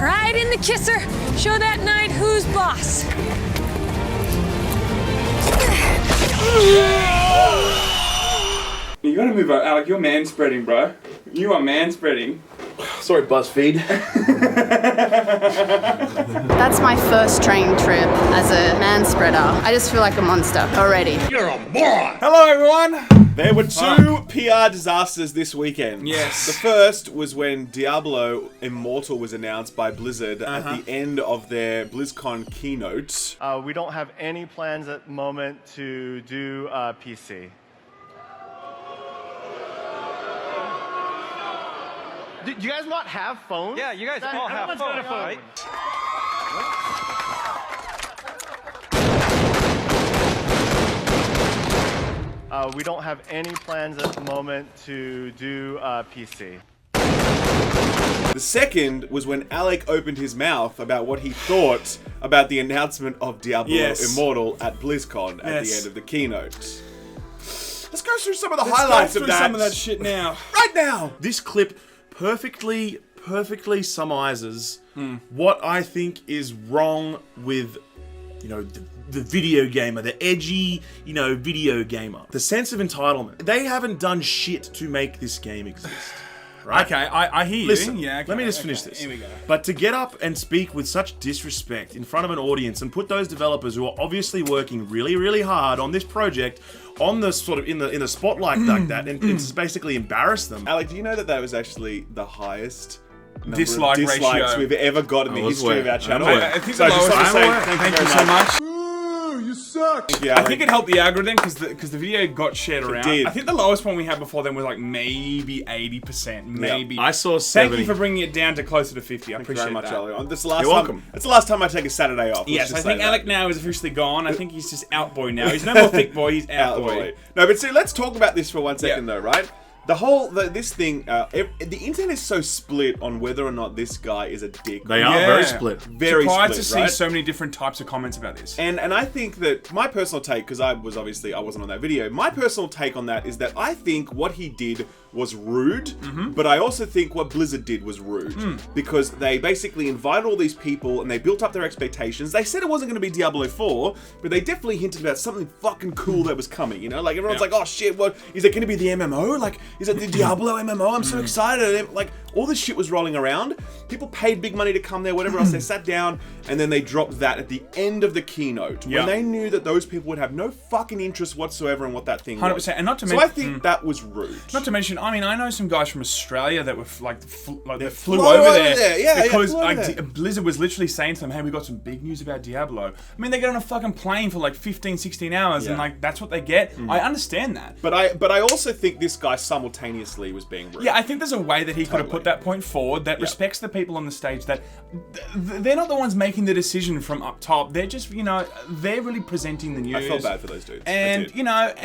Ride in the kisser. Show that knight who's boss. You gotta move on, Alec. You're man-spreading, bro. You are man-spreading. Sorry, BuzzFeed. That's my first train trip as a man-spreader. I just feel like a monster already. You're a moron! Hello, everyone. There were two PR disasters this weekend. Yes. The first was when Diablo Immortal was announced by Blizzard at the end of their BlizzCon keynote. We don't have any plans at the moment to do PC. Do you guys not have phones? Yeah, you guys all have phones, right? We don't have any plans at the moment to do PC. The second was when Alec opened his mouth about what he thought about the announcement of Diablo Immortal at BlizzCon at the end of the keynote. Let's go through some of the highlights of that. Some of that shit now. Right now! This clip perfectly summarizes what I think is wrong with, the video gamer, the edgy, video gamer. The sense of entitlement. They haven't done shit to make this game exist. Right? Okay, I hear you. Listen, okay, let me just finish this. Here we go. But to get up and speak with such disrespect in front of an audience and put those developers who are obviously working really, really hard on this project on the sort of in the spotlight like that and just basically embarrass them. Alec, do you know that was actually the highest number Dislike of dislikes ratio we've ever got in the history of our channel? I think the lowest. Thank you so much. You suck. I think it helped the algorithm because the video got shared around. did. I think the lowest one we had before then was like maybe 80%, maybe. I saw 70. Thank you for bringing it down to closer to 50. I appreciate very much, that. Alec. This is the last You're time, welcome. That's the last time I take a Saturday off. Yes, I Let's think just say Alec now is officially gone. I think he's just out boy now. He's no more thick boy. He's out boy. No, but see, let's talk about this for 1 second though, right? The whole, this thing, the internet is so split on whether or not this guy is a dick. They are very split. Very Surprised split, to see right? so many different types of comments about this. And I think that my personal take, because I wasn't on that video, my personal take on that is that I think what he did was rude, but I also think what Blizzard did was rude. Because they basically invited all these people and they built up their expectations. They said it wasn't going to be Diablo 4, but they definitely hinted about something fucking cool that was coming, Like, everyone's like, oh shit, what, is it going to be the MMO? Like, is it the Diablo MMO? I'm so excited. And, like, all this shit was rolling around. People paid big money to come there, whatever else. They sat down and then they dropped that at the end of the keynote. When they knew that those people would have no fucking interest whatsoever in what that thing 100%. was. And not to So I think that was rude. Not to mention, I mean, I know some guys from Australia that were they flew flew over over there, there. Yeah, because flew over like there. Blizzard was literally saying to them, "Hey, we got some big news about Diablo." I mean, they get on a fucking plane for like 15, 16 hours, and like that's what they get. I understand that, But I also think this guy simultaneously was being rude. yeah, I think there's a way that he could have put that point forward that respects the people on the stage. That they're not the ones making the decision from up top. They're just they're really presenting the news. I felt bad for those dudes. And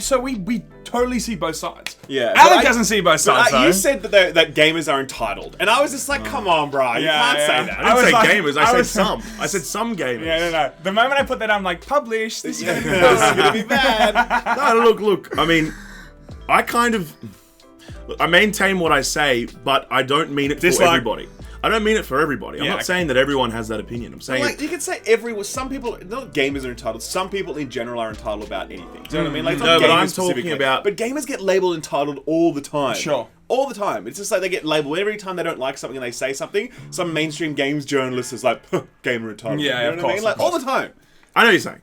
so we totally see both sides. Yeah, Alec doesn't see both sides. you though. said that gamers are entitled, and I was just like, "Come on, bro, you can't say that." I didn't say like- gamers, I I said was- some. I said some gamers. Yeah, no. The moment I put that, I'm like, publish. This is This is gonna be bad. No, look. I mean, I maintain what I say, but I don't mean it for everybody. I don't mean it for everybody. I'm not saying that everyone has that opinion. I'm saying Like, you can say some people, not gamers are entitled. Some people in general are entitled about anything. Do you know what I mean? Like, it's not No, but gamers I'm specifically. talking about- But gamers get labeled entitled all the time. Sure. All the time. It's just like they get labeled every time they don't like something and they say something. Some mainstream games journalist is like, gamer entitled. Yeah, you know of what course, I mean? Like, of all course. the time. I know what you're saying.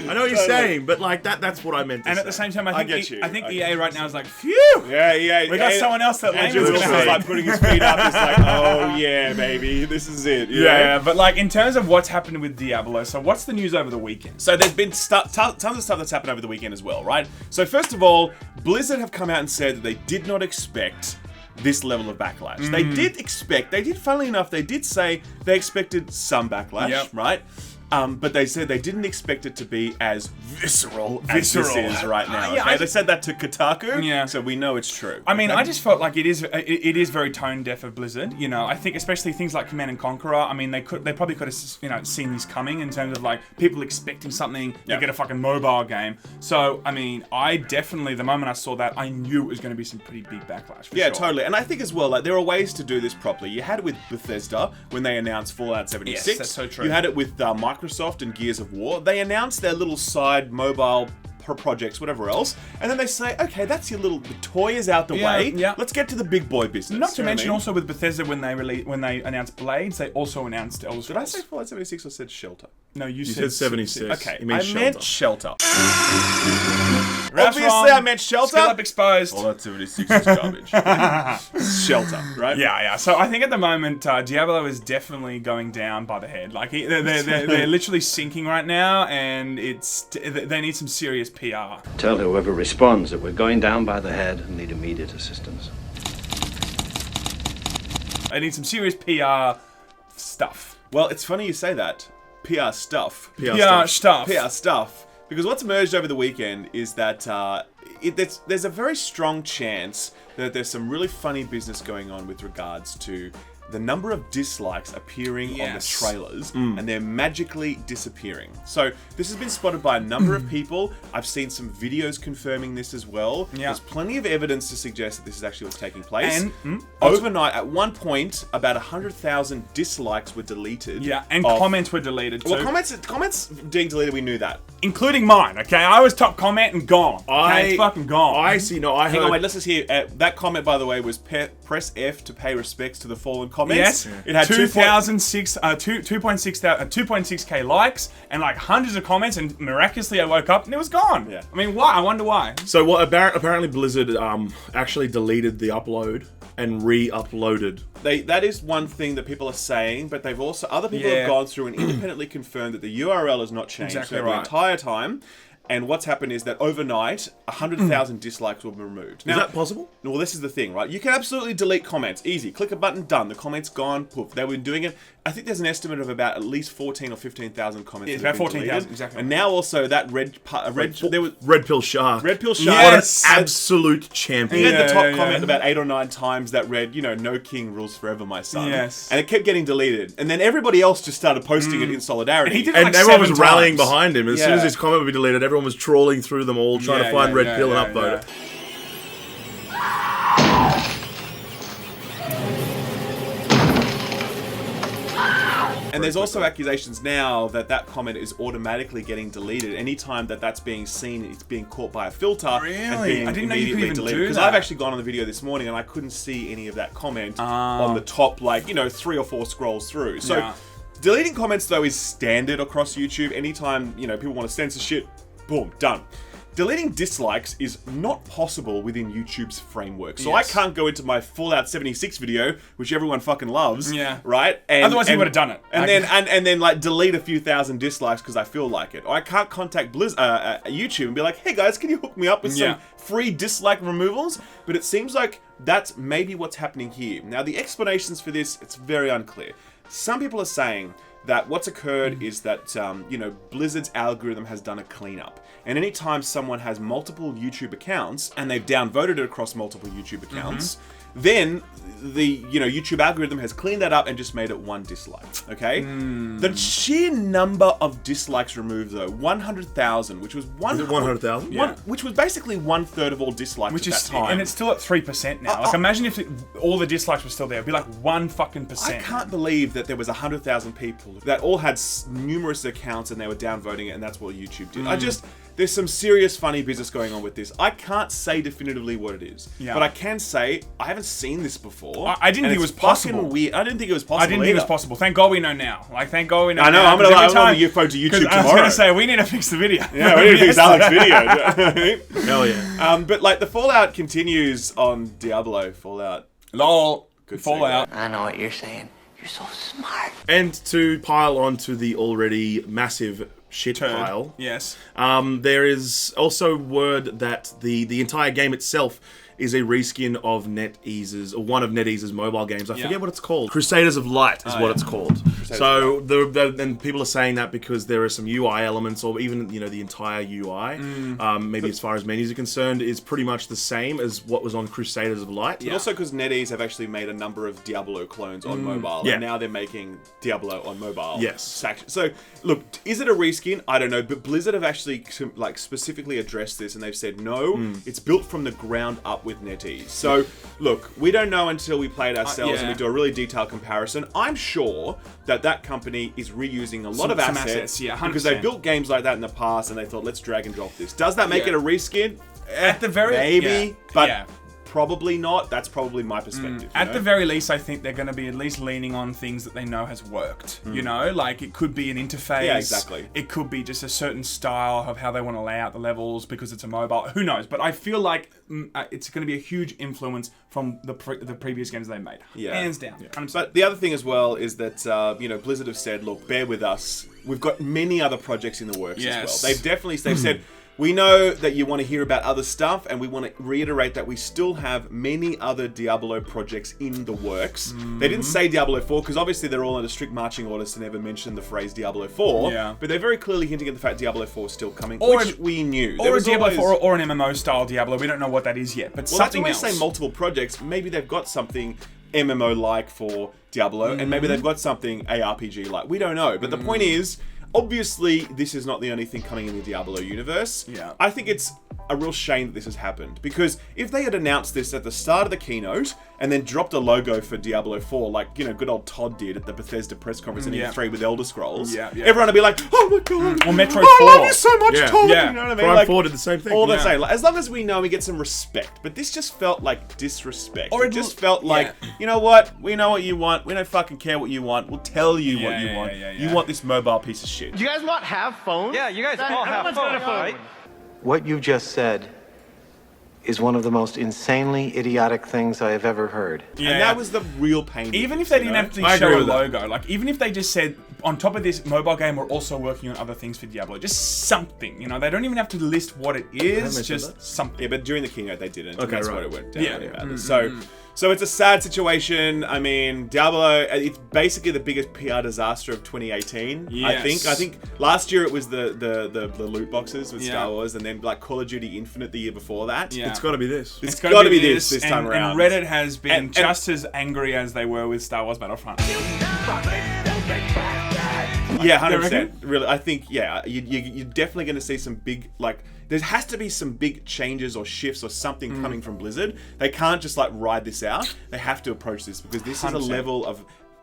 I know what you're saying, but like that's what I meant to And say. at the same time, I I get think you. I think I EA get right now is like, phew. Yeah. We got someone else that Andrew Layman's Wilson's gonna hate. like putting his feet up. He's like, oh yeah, baby, this is it. you know? Yeah, but like in terms of what's happened with Diablo, so what's the news over the weekend? So there's been tons of stuff that's happened over the weekend as well, right? So first of all, Blizzard have come out and said that they did not expect this level of backlash. They did, funnily enough, they did say they expected some backlash, Yep. right? But they said they didn't expect it to be as visceral as this is right now. Yeah, Okay? They said that to Kotaku, Yeah. so we know it's true. I mean, okay? I just felt like it is very tone deaf of Blizzard. You know, I think especially things like Command and Conqueror. I mean, they probably could have seen this coming in terms of like people expecting something to get a fucking mobile game. So I mean, I definitely the moment I saw that, I knew it was going to be some pretty big backlash. For Yeah, sure. totally. And I think as well, like there are ways to do this properly. You had it with Bethesda when they announced Fallout 76. Yes, that's so true. You had it with Microsoft and Gears of War. They announced their little side mobile projects, whatever else, and then they say, okay, that's your little toy is out the way. Yeah. Let's get to the big boy business. Not to You know what mention I mean? also with Bethesda when they announced Blades, they also announced Elder Did I Scrolls. say Fallout 76 or said Shelter? No, you said 76. Okay, You mean I meant Shelter. Shelter. That's Obviously, wrong. I meant Shelter. Still up exposed. Fallout 76 is garbage. Shelter, right? Yeah. So I think at the moment, Diablo is definitely going down by the head. Like they're literally sinking right now, and they need some serious PR. Tell whoever responds that we're going down by the head and need immediate assistance. They need some serious PR stuff. Well, it's funny you say that. PR stuff. PR stuff. PR stuff. Because what's emerged over the weekend is that there's a very strong chance that there's some really funny business going on with regards to the number of dislikes appearing on the Yes. trailers, and they're magically disappearing. So this has been spotted by a number of people. I've seen some videos confirming this as well. Yeah. There's plenty of evidence to suggest that this is actually what's taking place. And overnight, at one point, about 100,000 dislikes were deleted. Yeah, and of- comments were deleted too. Well, comments being deleted, we knew that. including mine. Okay, I was top comment and gone. Okay, it's fucking gone. I see. No, I Hang heard. on, wait, let's just hear. That comment, by the way, was press F to pay respects to the fallen comments. Yes, It had 2.6k likes and like hundreds of comments, and miraculously I woke up and it was gone. Yeah. I mean, why? I wonder why. So what? Apparently Blizzard actually deleted the upload and re-uploaded. That is one thing that people are saying, but they've also other people Yeah. have gone through and independently confirmed that the URL has not changed Exactly the right. entire time. And what's happened is that overnight, 100,000 dislikes will be removed. Is that possible? Well, this is the thing, right? You can absolutely delete comments. Easy. Click a button, done. The comment's gone, poof. They were doing it. I think there's an estimate of about at least 14 or 15,000 comments. It's that have about been 14,000, deleted. exactly. And now also that red Red Pill Shark. Red Pill Shark. Yes. What an absolute He champion. had the top Yeah, yeah. comment about 8 or 9 times that read, no king rules forever, my son. Yes. And it kept getting deleted. And then everybody else just started posting it in solidarity. And he did it And like everyone was 7 rallying times. behind him. As soon as Yeah. his comment would be deleted, everyone was trawling through them all, trying to find Red Pill and upload it. And there's also accusations now that comment is automatically getting deleted. Anytime that's being seen, it's being caught by a filter and Really? being I didn't know you could immediately even deleted. do Because that. I've actually gone on the video this morning and I couldn't see any of that comment on the top, 3 or 4 scrolls through. So Yeah. deleting comments though is standard across YouTube. Anytime people want to censor shit, boom, done. Deleting dislikes is not possible within YouTube's framework. So Yes. I can't go into my Fallout 76 video, which everyone fucking loves. Yeah. Right? Otherwise he would've done it. And Like- then like delete a few thousand dislikes because I feel like it. Or I can't contact YouTube and be like, hey guys, can you hook me up with some Yeah. free dislike removals? But it seems like that's maybe what's happening here. Now the explanations for this, it's very unclear. Some people are saying that what's occurred is that, Blizzard's algorithm has done a cleanup. And anytime someone has multiple YouTube accounts and they've downvoted it across multiple YouTube accounts, then the YouTube algorithm has cleaned that up and just made it one dislike. Okay? The sheer number of dislikes removed though, 100,000, which was Is it 100,000? which was basically 1/3 of all dislikes Which at is, that time. and it's still at 3% now. Like, imagine if all the dislikes were still there. It'd be like 1 fucking I percent. can't believe that there was 100,000 people that all had numerous accounts and they were downvoting it, and that's what YouTube did. There's some serious funny business going on with this. I can't say definitively what it is, Yeah. but I can say I haven't seen this before. I didn't and think it it's was possible. fucking weird. I didn't think it was possible. I didn't think it was either. possible. Thank God we know now. Like, thank God we know I know, now. I'm gonna 'Cause every go time- to YouTube 'cause I was tomorrow. going to say, we need to fix the video. Yeah, we need to fix Alex's video. Hell yeah. But like the Fallout continues on Diablo. Fallout. Lol. Good Fallout. I know what you're saying. You're so smart. And to pile on to the already massive shit Turd. pile, Yes. there is also word that the entire game itself is a reskin of NetEase's, or one of NetEase's mobile games. I forget what it's called. Crusaders of Light is what it's called. So and people are saying that because there are some UI elements, or even the entire UI, maybe as far as menus are concerned, is pretty much the same as what was on Crusaders of Light. And also because NetEase have actually made a number of Diablo clones on mobile, and now they're making Diablo on mobile. Yes. So look, is it a reskin? I don't know, but Blizzard have actually specifically addressed this, and they've said no, it's built from the ground up with NetEase. So look, we don't know until we play it ourselves and we do a really detailed comparison. I'm sure that company is reusing a lot of assets, because they built games like that in the past, and they thought, let's drag and drop this. Does that make it a reskin? At the very maybe, but probably not. That's probably my perspective. At the very least, I think they're going to be at least leaning on things that they know has worked. You know, like it could be an interface. Yeah, exactly. It could be just a certain style of how they want to lay out the levels because it's a mobile. Who knows? But I feel like it's going to be a huge influence from the previous games they made. Hands down. Yeah. But the other thing as well is that Blizzard have said, look, bear with us. We've got many other projects in the works as well. They've said, we know that you want to hear about other stuff, and we want to reiterate that we still have many other Diablo projects in the works. They didn't say Diablo 4, because obviously they're all under strict marching orders to never mention the phrase Diablo 4. Yeah. But they're very clearly hinting at the fact Diablo 4 is still coming, or which we knew. Or a Diablo 4 or an MMO style Diablo. We don't know what that is yet, but something else. That's why I say multiple projects. Maybe they've got something MMO-like for Diablo, and maybe they've got something ARPG-like. We don't know. But the point is, obviously, this is not the only thing coming in the Diablo universe. Yeah. I think it's a real shame that this has happened, because if they had announced this at the start of the keynote and then dropped a logo for Diablo 4, like, good old Todd did at the Bethesda press conference in E3 with Elder Scrolls, everyone would be like, oh my god, or Metroid 4. I love you so much, Todd. Yeah. You know what I mean? Prime 4 did the same thing. All the same. Like, as long as we know we get some respect. But this just felt like disrespect. Or it just felt like, you know what? We know what you want. We don't fucking care what you want. We'll tell you what you want. You want this mobile piece of shit. Do you guys not have phones? Yeah, you guys all have Everyone's got a phones, phone. right? What you just said is one of the most insanely idiotic things I have ever heard. Yeah. And that was the real pain. Even if they didn't actually show a logo, like even if they just said, on top of this mobile game, we're also working on other things for Diablo. Just something, they don't even have to list what it is, just something. Yeah, but during the keynote they didn't. Okay, that's right. what it went down about. So it's a sad situation. I mean, Diablo, it's basically the biggest PR disaster of 2018. Yes. I think last year it was the loot boxes with Star Wars, and then like Call of Duty Infinite the year before that. Yeah. It's got to be this. It's got to be this time and, around. And Reddit has been just as angry as they were with Star Wars Battlefront. Yeah, 100%. Really, I think, you're definitely going to see some big, there has to be some big changes or shifts or something coming from Blizzard. They can't just, ride this out. They have to approach this, because this 100%. Is a level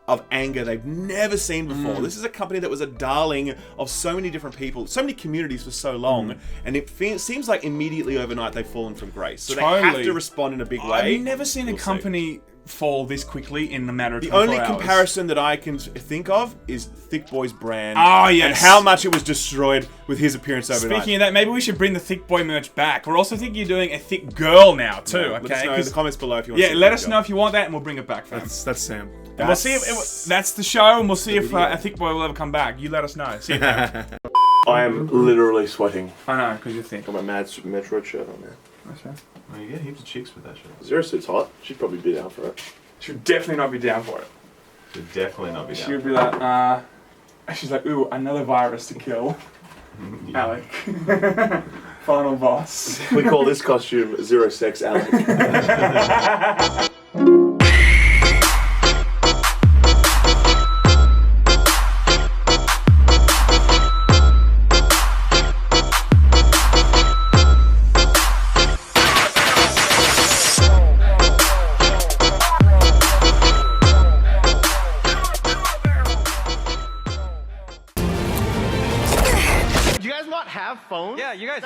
of anger they've never seen before. This is a company that was a darling of so many different people, so many communities for so long, and it seems like immediately overnight they've fallen from grace. So they have to respond in a big way. I've never seen a company fall this quickly in a matter of 24 hours. The only comparison that I can think of is Thicc Boy's brand. Oh, yes. And how much it was destroyed with his appearance overnight. Speaking of that, maybe we should bring the Thicc Boy merch back. We're also thinking you're doing a Thicc Girl now, too, okay? Let us know in the comments below if you want to see let us know if you want that, and we'll bring it back, fam. That's Sam. And we'll see if that's the show, and we'll see if a Thicc Boy will ever come back. You let us know. See you, fam. I am literally sweating. I know, because you're thick. Got my Mad Metroid shirt on there. That's fair. Well, you get heaps of chicks with that shirt. Zero Suit's hot. She'd probably be down for it. She would definitely not be down for it. She'd definitely not be down. She would be like, she's like, ooh, another virus to kill. Alec. Final boss. We call this costume Zero Sex Alec. Phones? Yeah, you guys